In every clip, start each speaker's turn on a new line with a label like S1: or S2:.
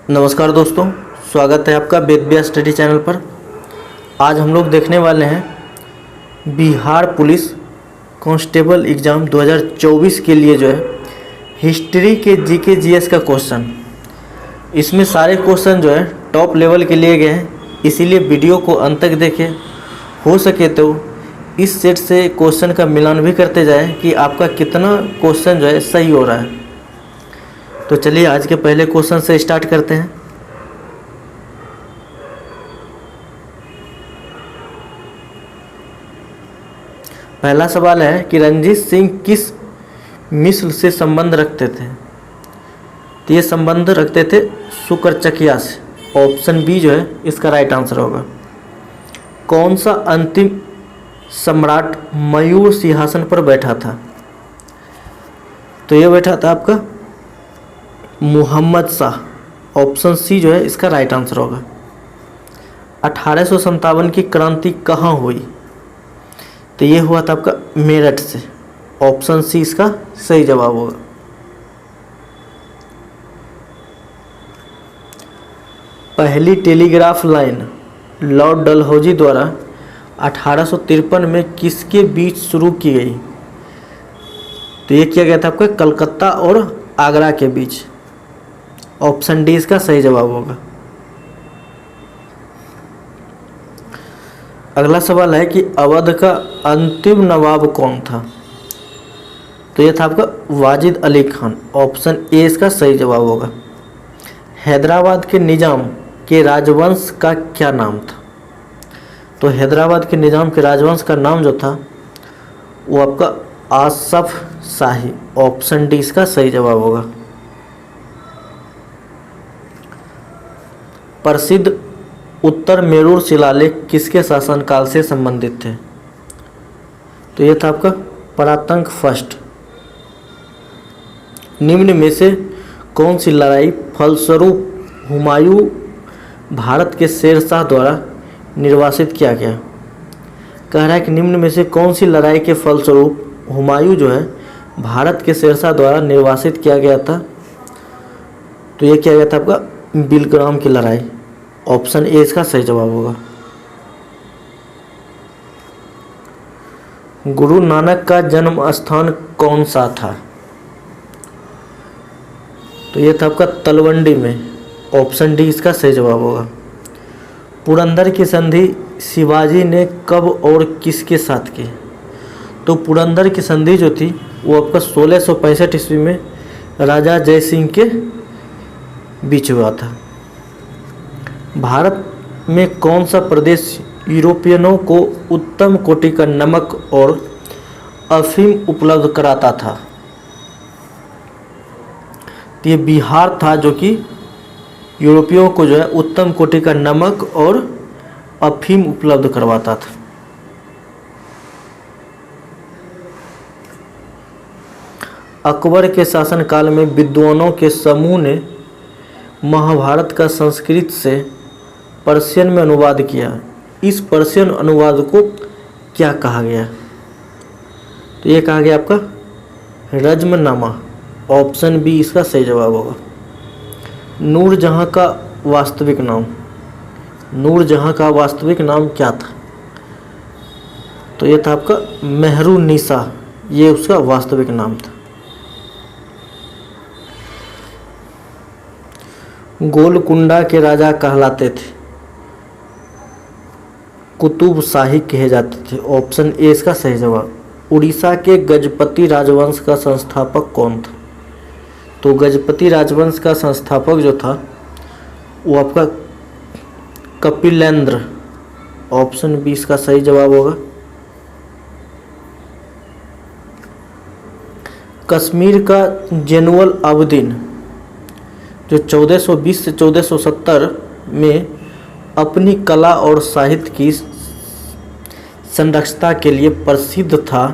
S1: नमस्कार दोस्तों, स्वागत है आपका वेद स्टडी चैनल पर। आज हम लोग देखने वाले हैं बिहार पुलिस कांस्टेबल एग्ज़ाम 2024 के लिए जो है हिस्ट्री के जीके जीएस का क्वेश्चन। इसमें सारे क्वेश्चन जो है टॉप लेवल के लिए गए हैं, इसीलिए वीडियो को अंत तक देखें। हो सके तो इस सेट से क्वेश्चन का मिलान भी करते जाए कि आपका कितना क्वेश्चन जो है सही हो रहा है। तो चलिए आज के पहले क्वेश्चन से स्टार्ट करते हैं। पहला सवाल है कि रणजीत सिंह किस मिस्र से संबंध रखते थे? तो ये संबंध रखते थे शुक्रचकिया से। ऑप्शन बी जो है इसका राइट आंसर होगा। कौन सा अंतिम सम्राट मयूर सिंहासन पर बैठा था? तो ये बैठा था आपका मुहम्मद शाह। ऑप्शन सी जो है इसका राइट आंसर होगा। 1857 की क्रांति कहाँ हुई? तो ये हुआ था आपका मेरठ से। ऑप्शन सी इसका सही जवाब होगा। पहली टेलीग्राफ लाइन लॉर्ड डलहौजी द्वारा 1853 में किसके बीच शुरू की गई? तो ये किया गया था आपका कलकत्ता और आगरा के बीच। ऑप्शन डी इसका सही जवाब होगा। अगला सवाल है कि अवध का अंतिम नवाब कौन था? तो ये था आपका वाजिद अली खान। ऑप्शन ए इसका सही जवाब होगा। हैदराबाद के निजाम के राजवंश का क्या नाम था? तो हैदराबाद के निजाम के राजवंश का नाम जो था वो आपका आसफ शाही। ऑप्शन डी इसका सही जवाब होगा। प्रसिद्ध उत्तर मेरूर शिलालेख किसके शासनकाल से संबंधित थे? तो ये था आपका परातंक फर्स्ट। निम्न में से कौन सी लड़ाई फलस्वरूप हुमायूं भारत के शेरशाह द्वारा निर्वासित किया गया? कह रहा है कि निम्न में से कौन सी लड़ाई के फलस्वरूप हुमायूं जो है भारत के शेरशाह द्वारा निर्वासित किया गया था? तो ये किया गया था आपका बिलग्राम की लड़ाई। ऑप्शन ए इसका सही जवाब होगा। गुरु नानक का जन्म स्थान कौन सा था? तो ये था आपका तलवंडी में। ऑप्शन डी इसका सही जवाब होगा। पुरंदर की संधि शिवाजी ने कब और किसके साथ की? तो पुरंदर की संधि जो थी वो आपका 1665 ईस्वी में राजा जय सिंह के बीच हुआ था। भारत में कौन सा प्रदेश यूरोपियनों को उत्तम कोटि का नमक और अफीम उपलब्ध कराता था? तो ये बिहार था जो कि यूरोपियों को जो है उत्तम कोटि का नमक और अफीम उपलब्ध करवाता था। अकबर के शासनकाल में विद्वानों के समूह ने महाभारत का संस्कृत से पर्शियन में अनुवाद किया। इस पर्शियन अनुवाद को क्या कहा गया? तो ये कहा गया आपका रज्मनामा। ऑप्शन बी इसका सही जवाब होगा। नूरजहां का वास्तविक नाम? नूरजहां का वास्तविक नाम क्या था? तो ये था आपका मेहरुन्निसा। ये उसका वास्तविक नाम था। गोलकुंडा के राजा कहलाते थे? कुतुब शाही कहे जाते थे। ऑप्शन ए इसका सही जवाब। उड़ीसा के गजपति राजवंश का संस्थापक कौन था? तो गजपति राजवंश का संस्थापक जो था वो आपका कपिलेंद्र। ऑप्शन बी इसका सही जवाब होगा। कश्मीर का जैनुल आबदीन जो 1420 से 1470 में अपनी कला और साहित्य की संरक्षता के लिए प्रसिद्ध था,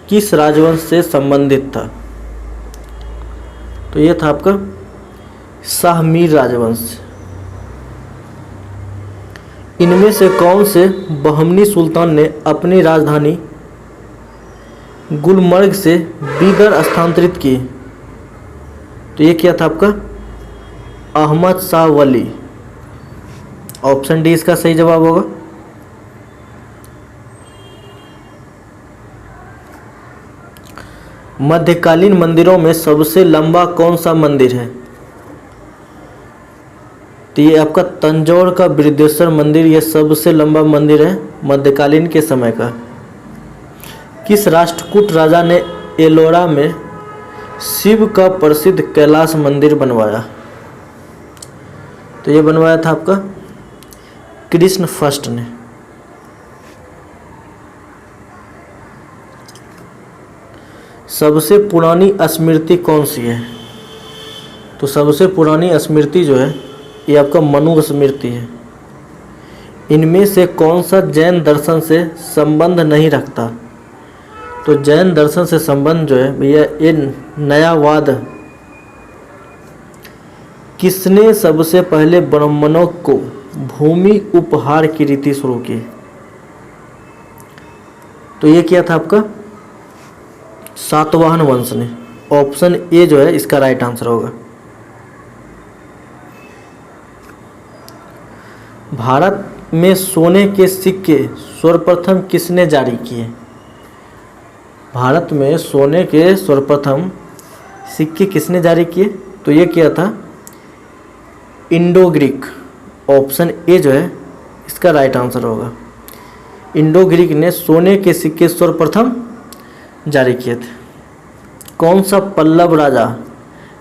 S1: किस राजवंश से संबंधित था? तो ये था आपका शाहमीर राजवंश। इनमें से कौन से बहमनी सुल्तान ने अपनी राजधानी गुलमर्ग से बीदर स्थानांतरित की? तो ये क्या था आपका अहमद शाह वली। ऑप्शन डी इसका सही जवाब होगा। मध्यकालीन मंदिरों में सबसे लंबा कौन सा मंदिर है? तो ये आपका तंजौर का बृहदेश्वर मंदिर, ये सबसे लंबा मंदिर है मध्यकालीन के समय का। किस राष्ट्रकूट राजा ने एलोरा में शिव का प्रसिद्ध कैलाश मंदिर बनवाया? तो ये बनवाया था आपका कृष्ण फर्स्ट ने। सबसे पुरानी स्मृति कौन सी है? तो सबसे पुरानी स्मृति जो है ये आपका मनु स्मृति है। इनमें से कौन सा जैन दर्शन से संबंध नहीं रखता? तो जैन दर्शन से संबंध जो है भैया ये नयावाद। किसने सबसे पहले ब्राह्मणों को भूमि उपहार की रीति शुरू की? तो ये क्या था आपका सातवाहन वंश ने। ऑप्शन ए जो है इसका राइट आंसर होगा। भारत में सोने के सिक्के सर्वप्रथम किसने जारी किए? भारत में सोने के सर्वप्रथम सिक्के किसने जारी किए? तो ये किया था इंडो ग्रीक। ऑप्शन ए जो है इसका राइट आंसर होगा। इंडो ग्रीक ने सोने के सिक्के सर्वप्रथम जारी किए थे। कौन सा पल्लव राजा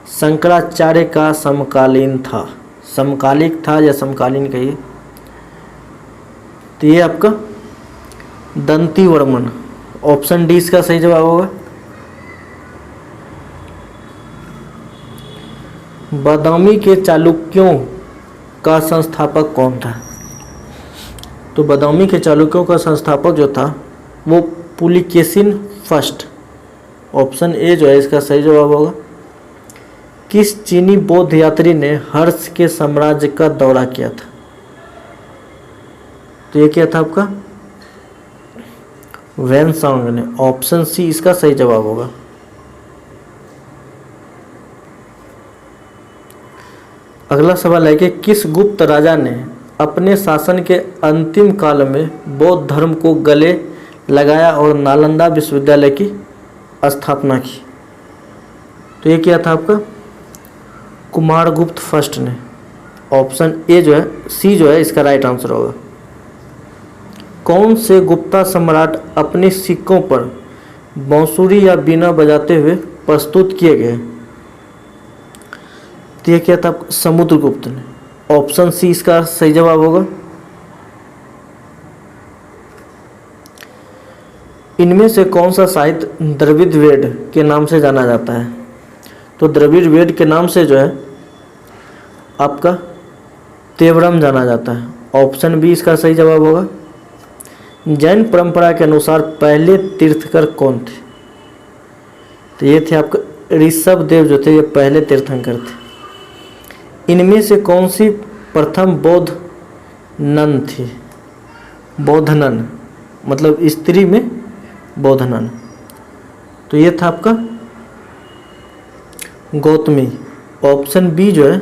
S1: शंकराचार्य का समकालीन था? समकालिक था या समकालीन कहिए। तो ये आपका दंतीवर्मन। ऑप्शन डी इसका सही जवाब होगा। बादामी के चालुक्यों का संस्थापक कौन था? तो बादामी के चालुक्यों का संस्थापक जो था वो पुलिकेशिन फर्स्ट। ऑप्शन ए जो है इसका सही जवाब होगा। किस चीनी बौद्ध यात्री ने हर्ष के साम्राज्य का दौरा किया था? तो ये क्या था आपका वैनसांग ने। ऑप्शन सी इसका सही जवाब होगा। अगला सवाल है कि किस गुप्त राजा ने अपने शासन के अंतिम काल में बौद्ध धर्म को गले लगाया और नालंदा विश्वविद्यालय की स्थापना की? तो ये क्या था आपका कुमारगुप्त फर्स्ट ने। ऑप्शन ए जो है सी जो है इसका राइट आंसर होगा। कौन से गुप्ता सम्राट अपने सिक्कों पर बांसुरी या बीना बजाते हुए प्रस्तुत किए गए? तो ये क्या था समुद्रगुप्त ने। ऑप्शन सी इसका सही जवाब होगा। इनमें से कौन सा साहित्य द्रविड़ वेद के नाम से जाना जाता है? तो द्रविड़ वेद के नाम से जो है आपका तेवरम जाना जाता है। ऑप्शन बी इसका सही जवाब होगा। जैन परंपरा के अनुसार पहले तीर्थंकर कौन थे? तो ये थे आपका ऋषभ देव जो थे ये पहले तीर्थंकर थे। इनमें से कौन सी प्रथम बौद्ध नन थी? बौद्ध नन मतलब स्त्री में बौद्ध नन। तो ये था आपका गौतमी। ऑप्शन बी जो है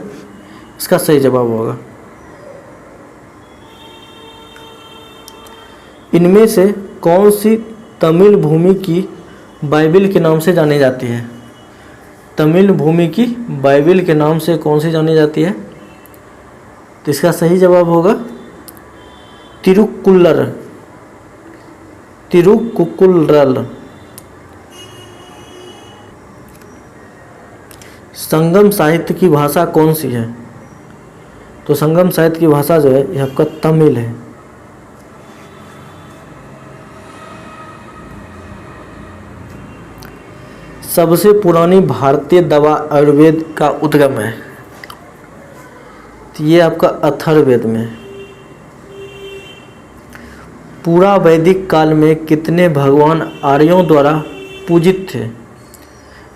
S1: इसका सही जवाब होगा। इनमें से कौन सी तमिल भूमि की बाइबिल के नाम से जानी जाती है? तमिल भूमि की बाइबिल के नाम से कौन सी जानी जाती है? तो इसका सही जवाब होगा तिरुक्कुल्लर। तिरुक्कुल्लर। संगम साहित्य की भाषा कौन सी है? तो संगम साहित्य की भाषा जो है यह आपका तमिल है। सबसे पुरानी भारतीय दवा आयुर्वेद का उद्गम है। तो ये आपका अथर्ववेद में। पूरा वैदिक काल में कितने भगवान आर्यों द्वारा पूजित थे?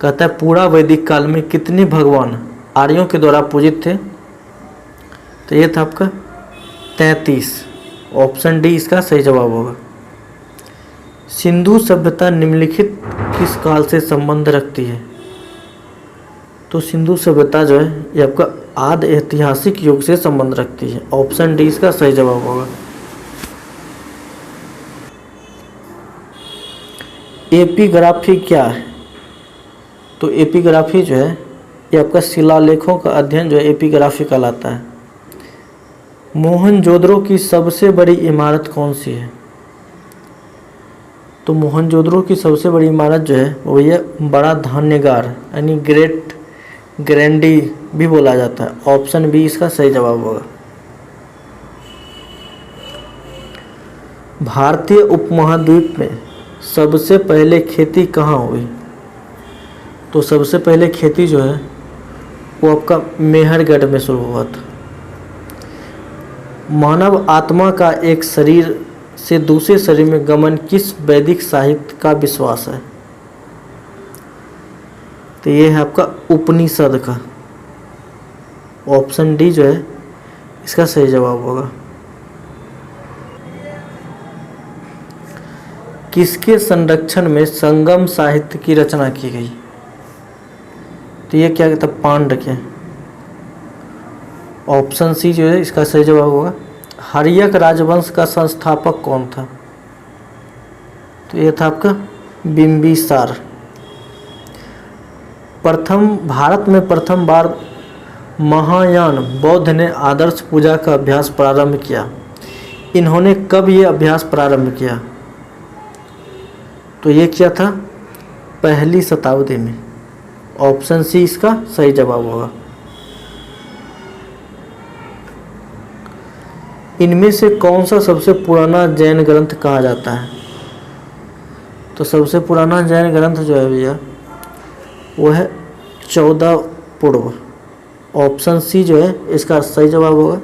S1: कहता है पूरा वैदिक काल में कितने भगवान आर्यों के द्वारा पूजित थे? तो ये था आपका 33। ऑप्शन डी इसका सही जवाब होगा। सिंधु सभ्यता निम्नलिखित किस काल से संबंध रखती है? तो सिंधु सभ्यता जो है ये आपका आदि ऐतिहासिक युग से संबंध रखती है। ऑप्शन डी इसका सही जवाब होगा। एपिग्राफी क्या है? तो एपिग्राफी जो है ये आपका शिलालेखों का अध्ययन जो है एपिग्राफी कहलाता है। मोहनजोदड़ो की सबसे बड़ी इमारत कौन सी है? तो मोहनजोदड़ो की सबसे बड़ी इमारत जो है वो ये बड़ा धान्यगार यानी ग्रेट ग्रैंडी भी बोला जाता है। ऑप्शन बी इसका सही जवाब होगा। भारतीय उपमहाद्वीप में सबसे पहले खेती कहाँ हुई? तो सबसे पहले खेती जो है वो आपका मेहरगढ़ में शुरू हुआ था। मानव आत्मा का एक शरीर से दूसरे शरीर में गमन किस वैदिक साहित्य का विश्वास है? तो ये है आपका उपनिषद का। ऑप्शन डी जो है इसका सही जवाब होगा। किसके संरक्षण में संगम साहित्य की रचना की गई? तो ये क्या कहता है? पांड्य के। ऑप्शन सी जो है इसका सही जवाब होगा। हर्यक राजवंश का संस्थापक कौन था? तो ये था आपका बिंबिसार। भारत में प्रथम बार महायान बौद्ध ने आदर्श पूजा का अभ्यास प्रारंभ किया। इन्होंने कब ये अभ्यास प्रारंभ किया? तो ये क्या था? पहली शताब्दी में। ऑप्शन सी इसका सही जवाब होगा। इनमें से कौन सा सबसे पुराना जैन ग्रंथ कहा जाता है? तो सबसे पुराना जैन ग्रंथ जो है भैया वो है 14 पूर्व। ऑप्शन सी जो है इसका सही जवाब होगा।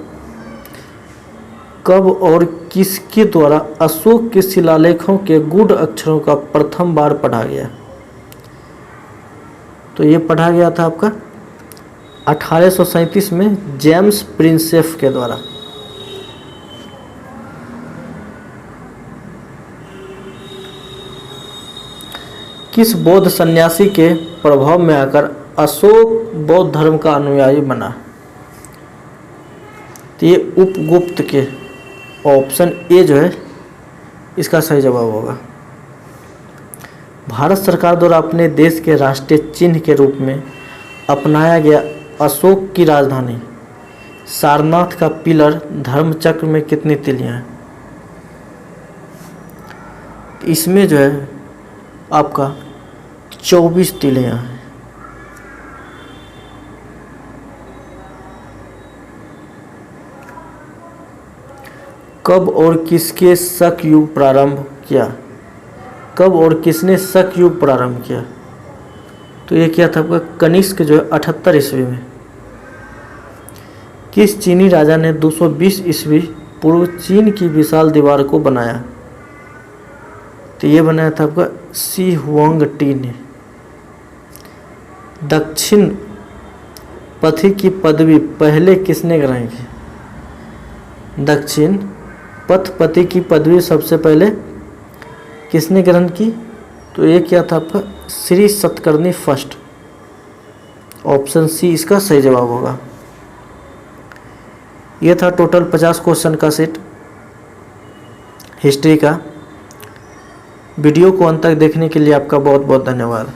S1: कब और किसके द्वारा अशोक के शिलालेखों के गूढ़ अक्षरों का प्रथम बार पढ़ा गया? तो ये पढ़ा गया था आपका 1837 में जेम्स प्रिंसेप के द्वारा। किस बौद्ध सन्यासी के प्रभाव में आकर अशोक बौद्ध धर्म का अनुयायी बना? तो ये उपगुप्त के। ऑप्शन ए जो है इसका सही जवाब होगा। भारत सरकार द्वारा अपने देश के राष्ट्रीय चिन्ह के रूप में अपनाया गया अशोक की राजधानी सारनाथ का पिलर धर्मचक्र में कितनी तिलियां हैं? इसमें जो है आपका 24 तिलियां हैं। कब और किसके शक युग प्रारंभ किया? कब और किसने शक युग प्रारंभ किया? तो ये क्या था आपका कनिष्क जो है 78 ईस्वी में। किस चीनी राजा ने 220 ईस्वी पूर्व चीन की विशाल दीवार को बनाया? तो ये बनाया था आपका सी हुआंग टी ने। दक्षिण पथी की पदवी पहले किसने ग्रहण की? दक्षिण पथपति की पदवी सबसे पहले किसने ग्रहण की? तो ये क्या था आपका Shri Satakarni first. Option C इसका सही जवाब होगा। ये था टोटल 50 क्वेश्चन का सेट हिस्ट्री का। वीडियो को अंत तक देखने के लिए आपका बहुत बहुत धन्यवाद।